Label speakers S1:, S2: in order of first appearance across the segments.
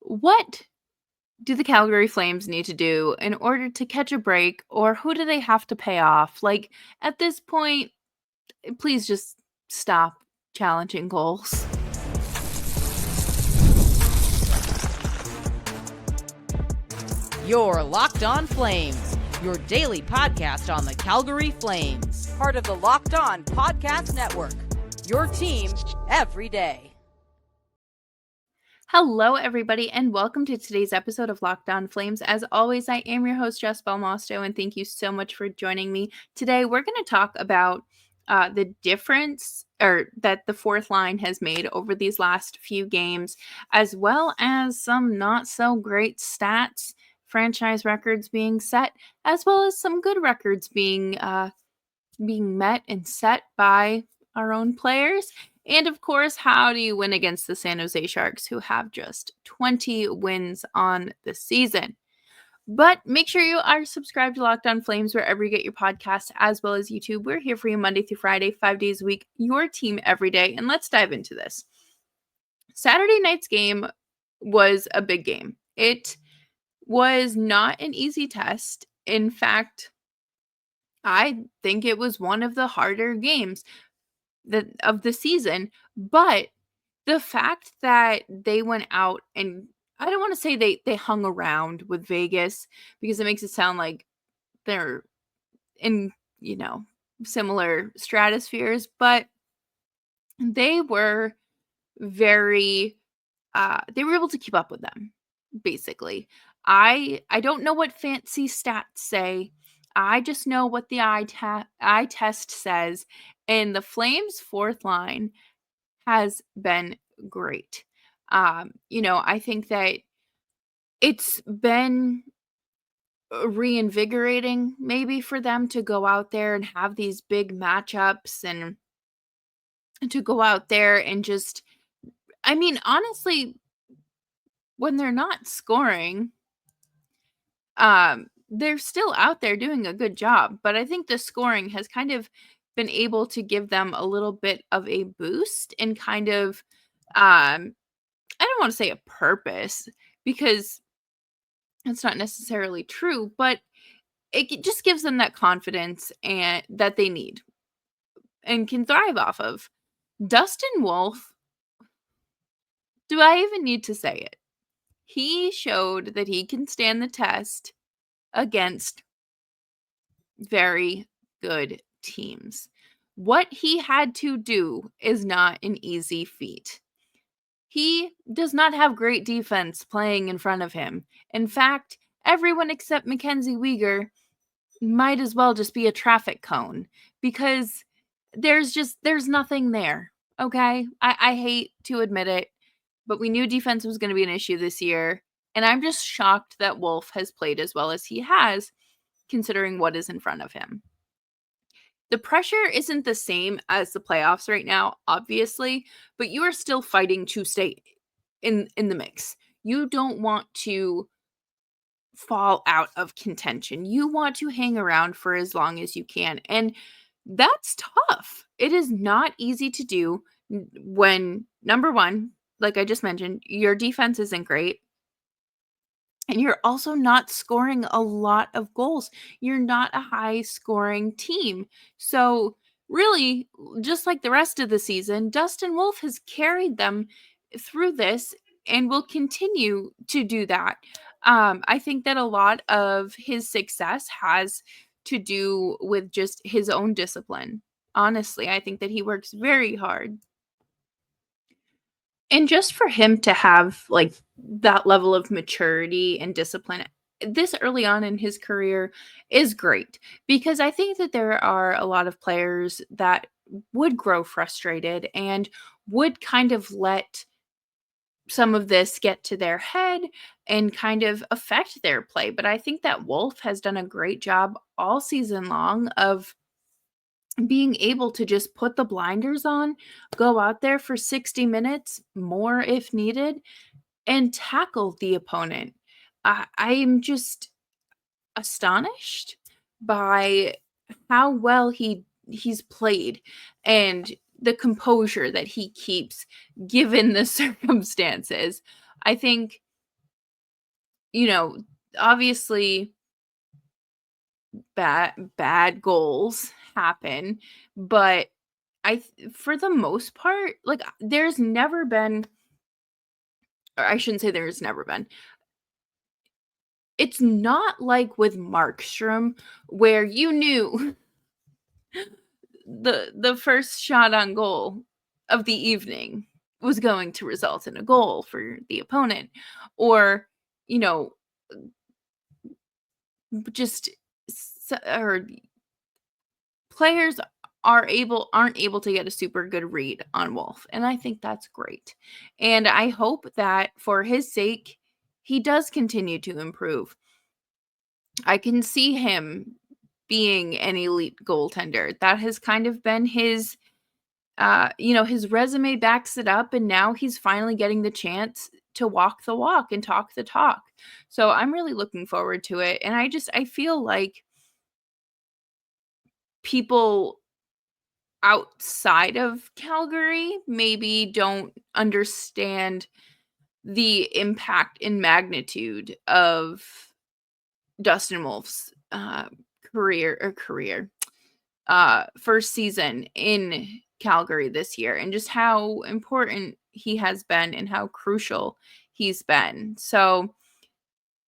S1: What do the Calgary Flames need to do in order to catch a break, or who do they have to pay off? Like, at this point, please just stop challenging goals.
S2: You're Locked On Flames, your daily podcast on the Calgary Flames. Part of the Locked On Podcast Network, your team every day.
S1: Hello, everybody, and welcome to today's episode of Locked On Flames. As always, I am your host, Jess Belmosto, and thank you so much for joining me. Today, we're going to talk about the difference that the fourth line has made over these last few games, as well as some not so great stats, franchise records being set, as well as some good records being met and set by our own players. And of course, how do you win against the San Jose Sharks, who have just 20 wins on the season? But make sure you are subscribed to Locked On Flames wherever you get your podcasts, as well as YouTube. We're here for you Monday through Friday, 5 days a week, your team every day. And let's dive into this. Saturday night's game was a big game. It was not an easy test. In fact, I think it was one of the harder games of the season, but the fact that they went out and I don't want to say they hung around with Vegas because it makes it sound like they're in, similar stratospheres, but they were very they were able to keep up with them, basically. I don't know what fancy stats say. I just know what the eye test says, and the Flames' fourth line has been great. I think that it's been reinvigorating maybe for them to go out there and have these big matchups and to go out there and just, honestly, when they're not scoring, they're still out there doing a good job. But I think the scoring has kind of been able to give them a little bit of a boost and kind of, I don't want to say a purpose because it's not necessarily true, but it just gives them that confidence and that they need and can thrive off of. Dustin Wolf, do I even need to say it? He showed that he can stand the test against very good teams. What he had to do is not an easy feat. He does not have great defense playing in front of him. In fact, everyone except Mackenzie Weegar might as well just be a traffic cone because there's nothing there. Okay? I hate to admit it, but we knew defense was going to be an issue this year. And I'm just shocked that Wolf has played as well as he has, considering what is in front of him. The pressure isn't the same as the playoffs right now, obviously, but you are still fighting to stay in the mix. You don't want to fall out of contention. You want to hang around for as long as you can. And that's tough. It is not easy to do when, number one, like I just mentioned, your defense isn't great. And you're also not scoring a lot of goals. You're not a high scoring team. So, really, just like the rest of the season, Dustin Wolf has carried them through this and will continue to do that. I think that a lot of his success has to do with just his own discipline. Honestly, I think that he works very hard. And just for him to have, like, that level of maturity and discipline this early on in his career is great because I think that there are a lot of players that would grow frustrated and would kind of let some of this get to their head and kind of affect their play. But I think that Wolf has done a great job all season long of being able to just put the blinders on, go out there for 60 minutes, more if needed, and tackle the opponent. I am just astonished by how well he's played and the composure that he keeps given the circumstances. I think you know, obviously bad goals happen, but for the most part, like, there's never been, or I shouldn't say there's never been. It's not like with Markstrom where you knew the first shot on goal of the evening was going to result in a goal for the opponent, or, you know, just or players aren't able to get a super good read on Wolf, and I think that's great. And I hope that for his sake, he does continue to improve. I can see him being an elite goaltender. That has kind of been his his resume backs it up, and now he's finally getting the chance to walk the walk and talk the talk. So I'm really looking forward to it. And I feel like people outside of Calgary maybe don't understand the impact and magnitude of Dustin Wolf's career first season in Calgary this year, and just how important he has been and how crucial he's been. So,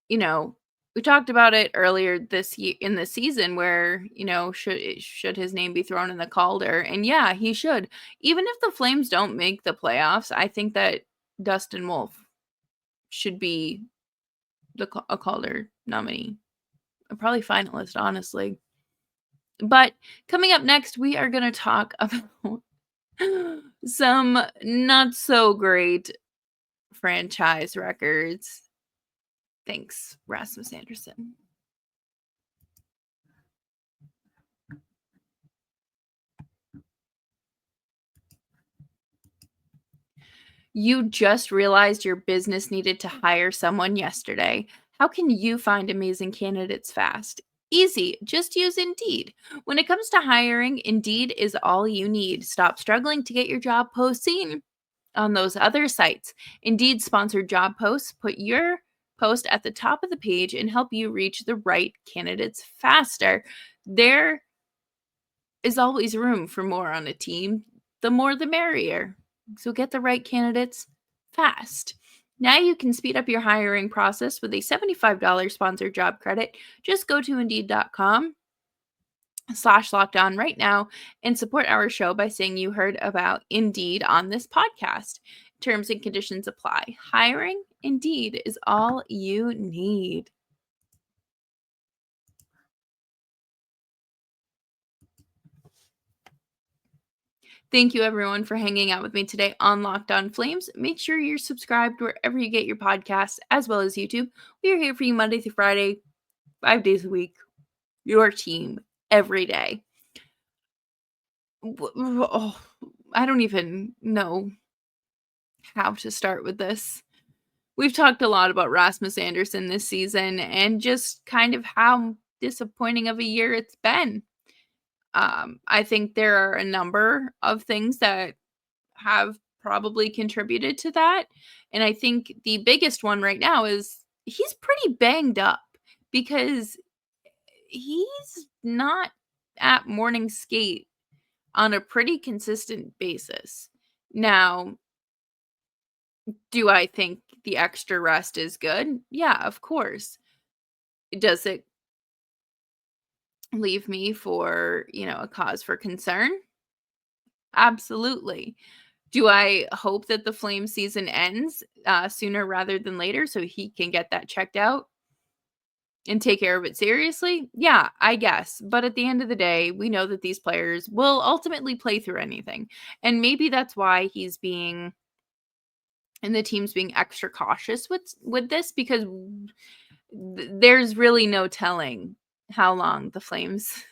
S1: you know, we talked about it earlier this year in the season where, should his name be thrown in the Calder? And yeah, he should. Even if the Flames don't make the playoffs, I think that Dustin Wolf should be a Calder nominee, probably finalist, honestly. But coming up next, we are going to talk about some not so great franchise records. Thanks, Rasmus Andersson. You just realized your business needed to hire someone yesterday. How can you find amazing candidates fast? Easy, just use Indeed. When it comes to hiring, Indeed is all you need. Stop struggling to get your job post seen on those other sites. Indeed sponsored job posts put your post at the top of the page and help you reach the right candidates faster. There is always room for more on a team. The more the merrier. So get the right candidates fast. Now you can speed up your hiring process with a $75 sponsored job credit. Just go to Indeed.com/lockdown right now and support our show by saying you heard about Indeed on this podcast. Terms and conditions apply. Hiring Indeed is all you need. Thank you, everyone, for hanging out with me today on Locked On Flames. Make sure you're subscribed wherever you get your podcasts, as well as YouTube. We are here for you Monday through Friday, 5 days a week. Your team every day. Oh, I don't even know how to start with this. We've talked a lot about Rasmus Andersson this season and just kind of how disappointing of a year it's been. I think there are a number of things that have probably contributed to that. And I think the biggest one right now is he's pretty banged up because he's not at morning skate on a pretty consistent basis. Now, do I think the extra rest is good? Yeah, of course. Does it leave me for, a cause for concern? Absolutely. Do I hope that the Flame season ends sooner rather than later so he can get that checked out and take care of it seriously? Yeah, I guess. But at the end of the day, we know that these players will ultimately play through anything. And maybe that's why he's being and the team's being extra cautious with this, because there's really no telling how long the Flames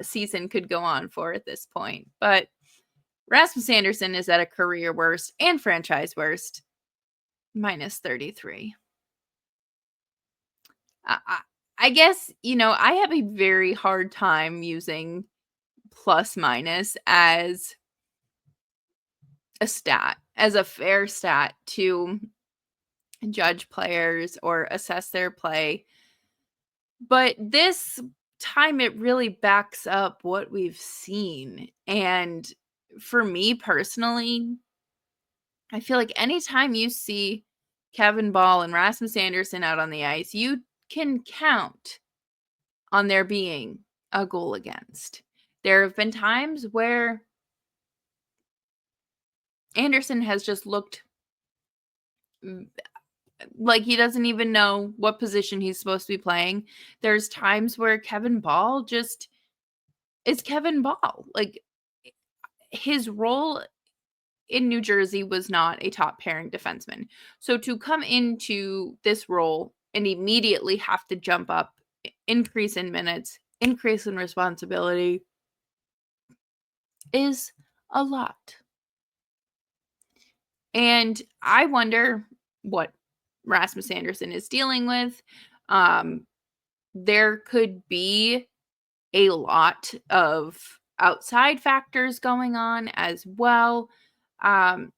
S1: season could go on for at this point. But Rasmus Andersson is at a career worst and franchise worst, -33. I guess, I have a very hard time using plus minus as a stat, as a fair stat to judge players or assess their play. But this time it really backs up what we've seen. And for me personally, I feel like anytime you see Kevin Bahl and Rasmus Andersson out on the ice, you can count on there being a goal against. There have been times where Andersson has just looked like he doesn't even know what position he's supposed to be playing. There's times where Kevin Bahl just is Kevin Bahl. Like, his role in New Jersey was not a top pairing defenseman. So to come into this role and immediately have to jump up, increase in minutes, increase in responsibility is a lot. And I wonder what Rasmus Andersson is dealing with. There could be a lot of outside factors going on as well. But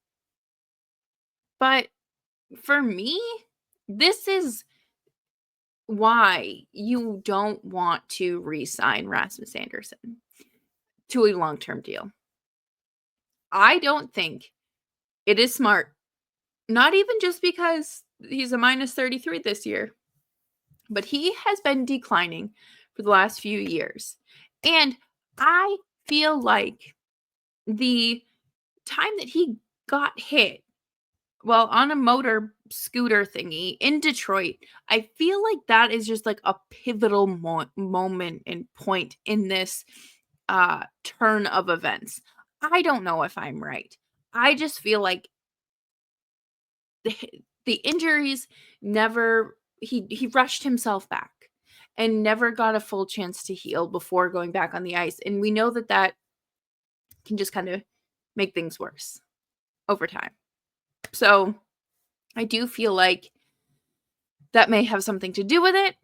S1: for me, this is why you don't want to re-sign Rasmus Andersson to a long-term deal. I don't think it is smart, not even just because he's a minus 33 this year, but he has been declining for the last few years. And I feel like the time that he got hit, well, on a motor scooter thingy in Detroit, I feel like that is just like a pivotal moment and point in this turn of events. I don't know if I'm right. I just feel like the injuries never he rushed himself back and never got a full chance to heal before going back on the ice, and we know that that can just kind of make things worse over time. So I do feel like that may have something to do with it.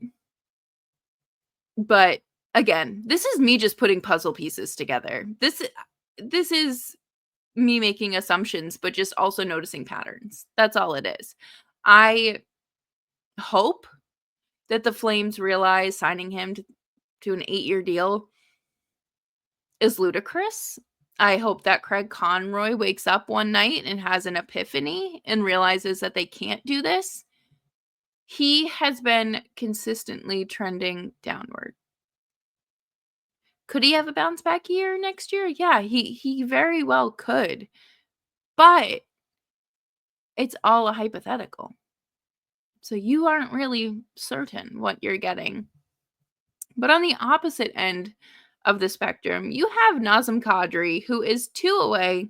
S1: But again, this is me just putting puzzle pieces together. This is me making assumptions, but just also noticing patterns. That's all it is. I hope that the Flames realize signing him to an 8-year deal is ludicrous. I hope that Craig Conroy wakes up one night and has an epiphany and realizes that they can't do this. He has been consistently trending downward. Could he have a bounce back year next year? Yeah, he very well could. But it's all a hypothetical. So you aren't really certain what you're getting. But on the opposite end of the spectrum, you have Nazem Kadri, who is 2 away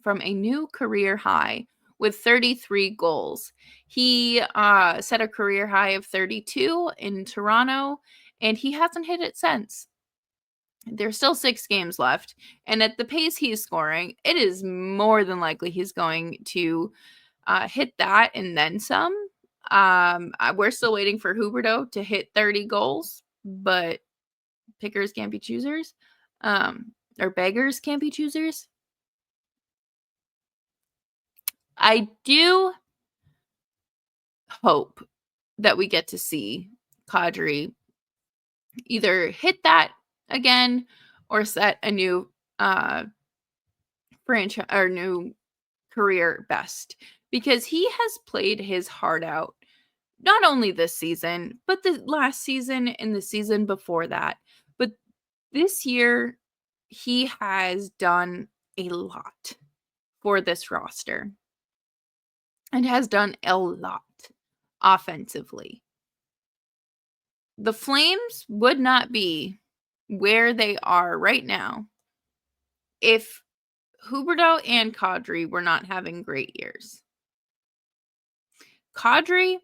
S1: from a new career high with 33 goals. He set a career high of 32 in Toronto, and he hasn't hit it since. There's still 6 games left, and at the pace he's scoring, it is more than likely he's going to hit that and then some. We're still waiting for Huberdeau to hit 30 goals, but pickers can't be choosers, or beggars can't be choosers. I do hope that we get to see Kadri either hit that again or set a new franchise or new career best, because he has played his heart out not only this season, but the last season and the season before that. But this year, he has done a lot for this roster and has done a lot offensively. The Flames would not be where they are right now if Huberdeau and Kadri were not having great years. Kadri,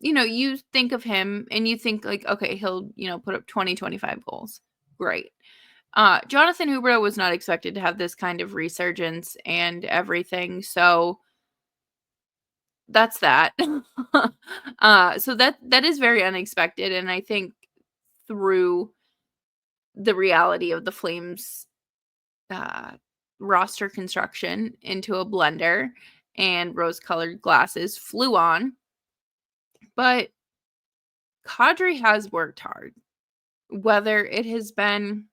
S1: you think of him and you think like, okay, he'll, put up 20, 25 goals. Great. Jonathan Huberdeau was not expected to have this kind of resurgence and everything. So that's that. So that is very unexpected. And I think through the reality of the Flames roster construction into a blender and rose-colored glasses flew on. But Kadri has worked hard, whether it has been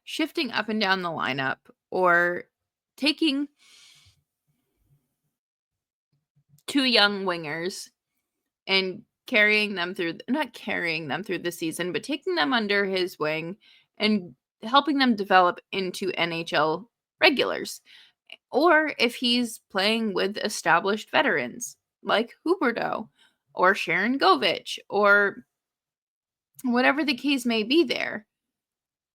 S1: shifting up and down the lineup or taking two young wingers and carrying them through, not carrying them through the season, but taking them under his wing and helping them develop into NHL regulars. Or if he's playing with established veterans like Huberdeau or Sharon Govich or whatever the case may be there.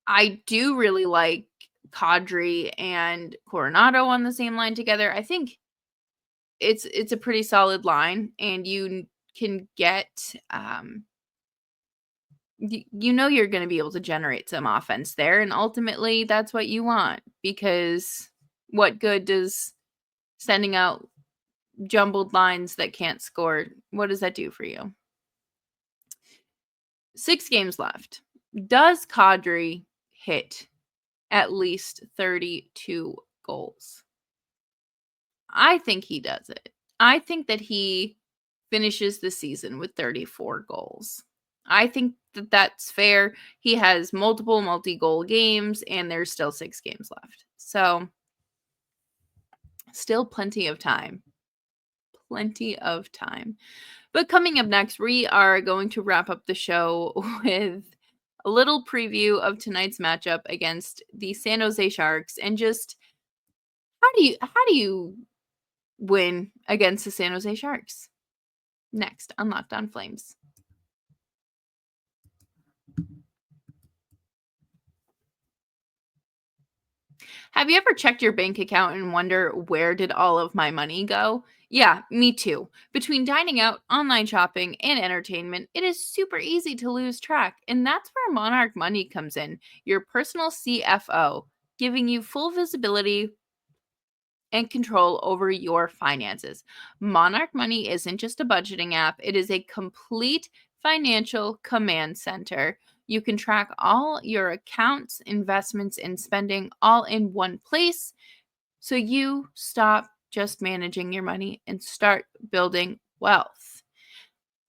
S1: I do really like Kadri and Coronado on the same line together. I think it's a pretty solid line, and you can get you're going to be able to generate some offense there, and ultimately that's what you want, because what good does sending out jumbled lines that can't score, what does that do for you? 6 games left. Does Kadri hit at least 32 goals? I think he does it. I think that he finishes the season with 34 goals. I think that that's fair. He has multiple multi-goal games, and there's still 6 games left. So, still plenty of time. Plenty of time. But coming up next, we are going to wrap up the show with a little preview of tonight's matchup against the San Jose Sharks, and just how do you win against the San Jose Sharks? Next on Locked On Flames. Have you ever checked your bank account and wonder, where did all of my money go? Yeah, me too. Between dining out, online shopping, and entertainment, it is super easy to lose track. And that's where Monarch Money comes in, your personal CFO, giving you full visibility and control over your finances. Monarch Money isn't just a budgeting app, it is a complete financial command center. You can track all your accounts, investments, and spending all in one place, so you stop just managing your money and start building wealth.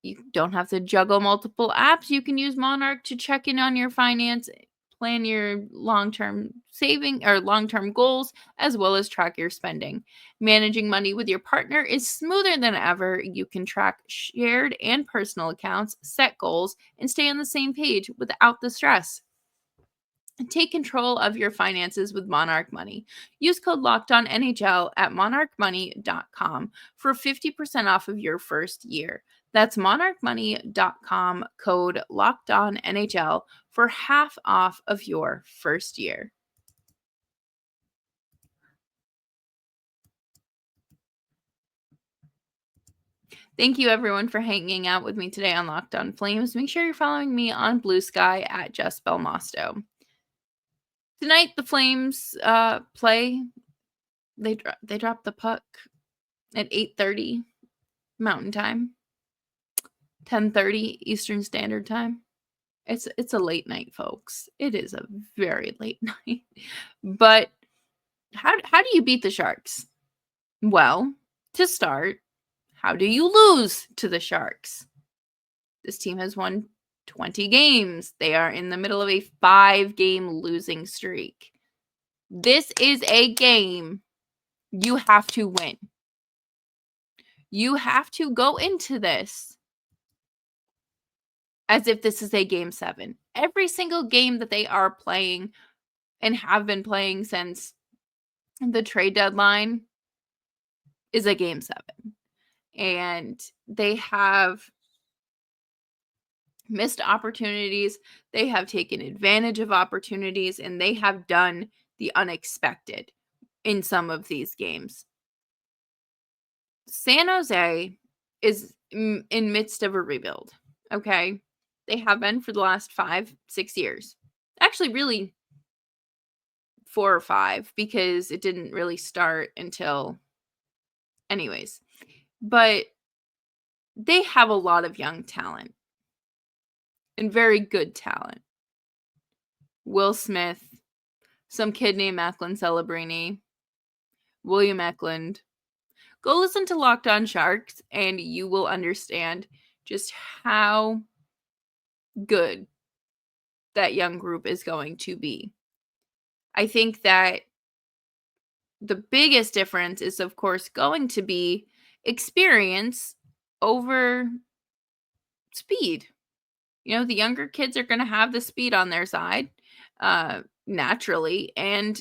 S1: You don't have to juggle multiple apps. You can use Monarch to check in on your finance, plan your long-term saving or long-term goals, as well as track your spending. Managing money with your partner is smoother than ever. You can track shared and personal accounts, set goals, and stay on the same page without the stress. Take control of your finances with Monarch Money. Use code LOCKEDONNHL at monarchmoney.com for 50% off of your first year. That's monarchmoney.com, code LOCKEDONNHL for half off of your first year. Thank you, everyone, for hanging out with me today on Locked On Flames. Make sure you're following me on Blue Sky at Jess Belmosto. Tonight, the Flames play. They drop the puck at 8:30 Mountain Time, 10:30 Eastern Standard Time. It's a late night, folks. It is a very late night. But how do you beat the Sharks? Well, to start, how do you lose to the Sharks? This team has won 20 games. They are in the middle of a 5-game losing streak. This is a game you have to win. You have to go into this as if this is a game 7. Every single game that they are playing and have been playing since the trade deadline is a game 7. And they have missed opportunities. They have taken advantage of opportunities, and they have done the unexpected in some of these games. San Jose is in midst of a rebuild, okay? They have been for the last 5-6 years. Actually, really 4 or 5, because it didn't really start until anyways. But they have a lot of young talent and very good talent. Will Smith, some kid named Macklin Celebrini, William Eklund. Go listen to Locked On Sharks and you will understand just how good that young group is going to be. I think that the biggest difference is, of course, going to be experience over speed. The younger kids are going to have the speed on their side naturally. And,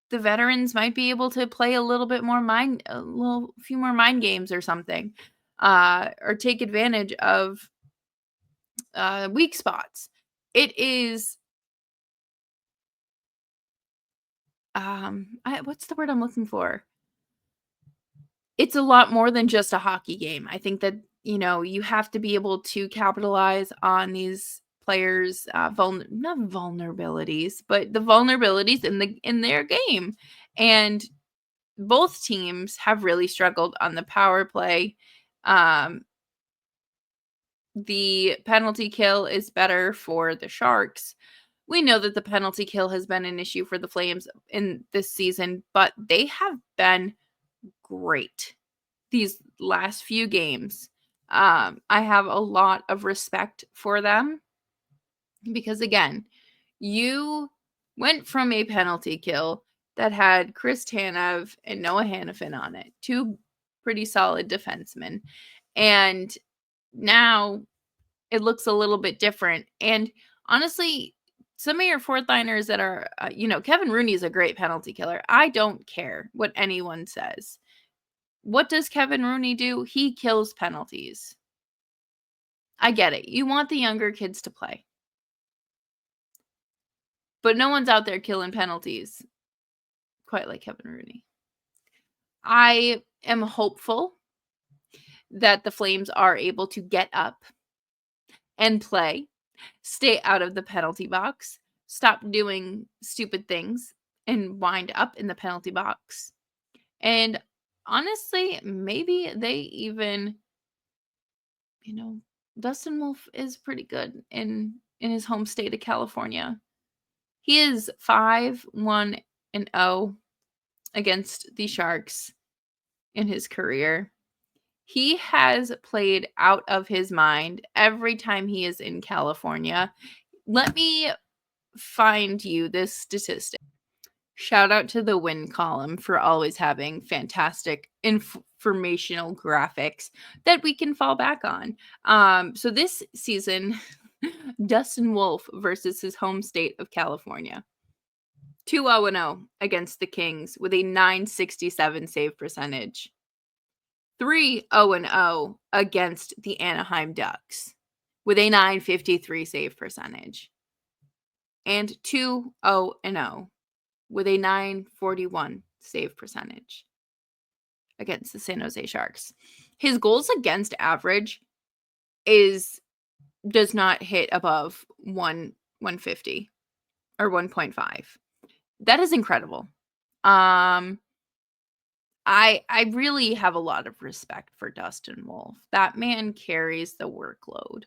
S1: the veterans might be able to play a little few more mind games or something, or take advantage of weak spots. It is, what's the word I'm looking for? It's a lot more than just a hockey game. I think that, you have to be able to capitalize on these players' not vulnerabilities, but the vulnerabilities in their game. And both teams have really struggled on the power play. The penalty kill is better for the Sharks. We know that the penalty kill has been an issue for the Flames in this season, but they have been great these last few games. I have a lot of respect for them because, again, you went from a penalty kill that had Chris Tanev and Noah Hanifin on it, two pretty solid defensemen, and now it looks a little bit different. And honestly, some of your fourth liners that are, Kevin Rooney is a great penalty killer. I don't care what anyone says. What does Kevin Rooney do? He kills penalties. I get it. You want the younger kids to play. But no one's out there killing penalties quite like Kevin Rooney. I am hopeful that the Flames are able to get up and play, stay out of the penalty box, stop doing stupid things, and wind up in the penalty box. And honestly, maybe they even, Dustin Wolf is pretty good in his home state of California. He is 5-1-0 against the Sharks in his career. He has played out of his mind every time he is in California. Let me find you this statistic. Shout out to the win column for always having fantastic informational graphics that we can fall back on. So this season, Dustin Wolf versus his home state of California. 2-0-0 against the Kings with a .967 save percentage. 3-0-0 against the Anaheim Ducks with a .953 save percentage. And 2-0-0 with a .941 save percentage against the San Jose Sharks. His goals against average does not hit above 150 or 1.5. That is incredible. I really have a lot of respect for Dustin Wolf. That man carries the workload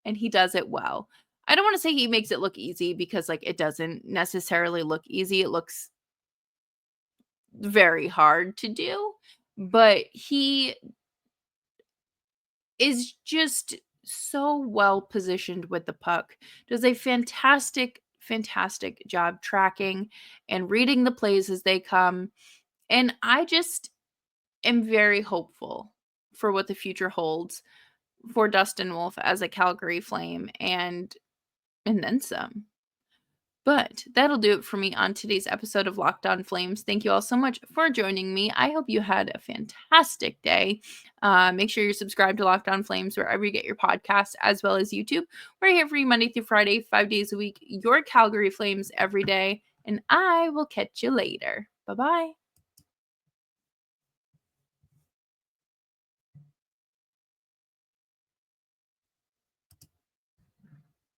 S1: and he does it well. I don't want to say he makes it look easy because it doesn't necessarily look easy. It looks very hard to do, but he is just so well positioned with the puck. Does a fantastic job tracking and reading the plays as they come. And I just am very hopeful for what the future holds for Dustin Wolf as a Calgary Flame and then some. But that'll do it for me on today's episode of Locked On Flames. Thank you all so much for joining me. I hope you had a fantastic day. Make sure you're subscribed to Locked On Flames wherever you get your podcasts, as well as YouTube. We're here for you Monday through Friday, 5 days a week. Your Calgary Flames every day. And I will catch you later. Bye-bye.